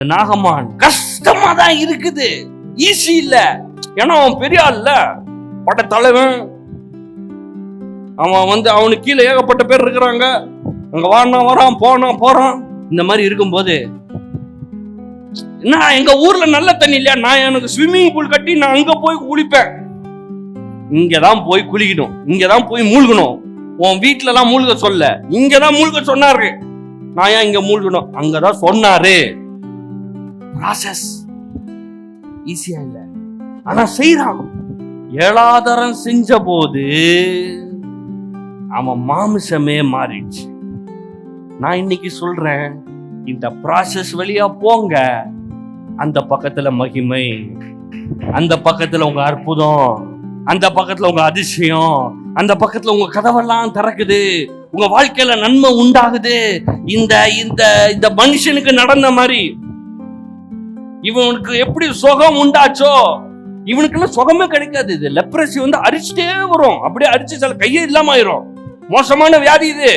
நாகமான் கஷ்டமா தான் இருக்குது, ஈஸி இல்ல. ஏன்னா அவன் பெரிய ஆள் இல்ல, பட்ட தலைவன். அவன் அவனுக்கு கீழே ஏகப்பட்ட பேர் இருக்கிறாங்க. அங்க வானா வரான், போனா போறான். இந்த மாதிரி இருக்கும்போது நான் எங்க ஊர்ல நல்ல தண்ணி இல்லையா, நான் எனக்கு ஸ்விம்மிங் பூல் கட்டி நான் அங்க போய் குளிப்பேன். இங்கதான் போய் குளிக்கணும், இங்கதான் போய் மூழ்கணும். உன் வீட்டுல எல்லாம் மூழ்க சொல்ல, இங்கதான் மூழ்க சொன்னாரு. நான் ஏன் இங்க மூழ்கணும்? அங்கதான் சொன்னாரு. ப்ராசஸ் ஈஸியா இல்ல, ஆனா செய்யறான். 7ஆம் செஞ்ச போது அவன் மாமிசமே மாறிடுச்சு. நான் இன்னைக்கு சொல்றேன், இந்த ப்ராசஸ் வழியா போங்க. அந்த பக்கத்துல மகிமை, அந்த பக்கத்துல உங்க அற்புதம், அந்த பக்கத்துல உங்க அதிசயம், அந்த பக்கத்துல உங்க கதவெல்லாம் திறக்குது, உங்க வாழ்க்கையில நன்மை உண்டாகுது. இந்த இந்த இந்த மனுஷனுக்கு நடந்த மாதிரி இவனுக்கு எப்படி சுகம் உண்டாச்சோ, இவனுக்கு சுகமே கிடைக்காது. இது லெப்ரசி அரிச்சுட்டே வரும், அப்படியே அரிச்சு சில கையே இல்லாம ஆயிரும். மோசமான வியாதி இது.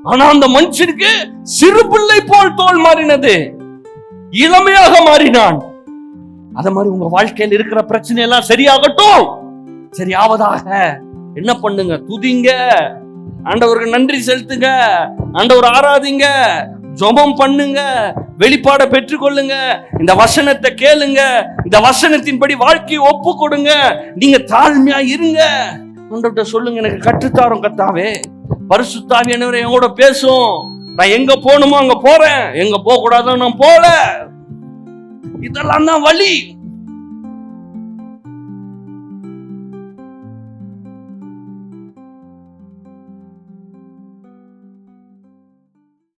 ஆனா அந்த மனுஷனுக்கு சிறு பிள்ளை போல் தோல் மாறினது, இளமையாக மாறினான். அத மாதிரி உங்க வாழ்க்கையில் இருக்கிற பிரச்சனை எல்லாம் சரியாகட்டும், சரியாவதாக. என்ன பண்ணுங்க? துதிங்க, ஆண்டவருக்கு நன்றி செலுத்துங்க, ஆண்டவர் ஆராதிங்க, ஜெபம் பண்ணுங்க, வெளிப்பாட பெற்றுக்கொள்ளுங்க, இந்த வசனத்தை கேளுங்க, இந்த வசனத்தின்படி வாழ்க்கையை ஒப்பு கொடுங்க. நீங்க தாழ்மையா இருங்க. ஆண்டவர்கிட்ட சொல்லுங்க, எனக்கு கற்றுத்தாரும் கர்த்தாவே, பரிசுத்த ஆவியானவரே என் கூட பேசும். நான் எங்க போகணுமோ அங்க போறேன், எங்க போக கூடாதோ நான் போல. இதெல்லாம் தான் வழி.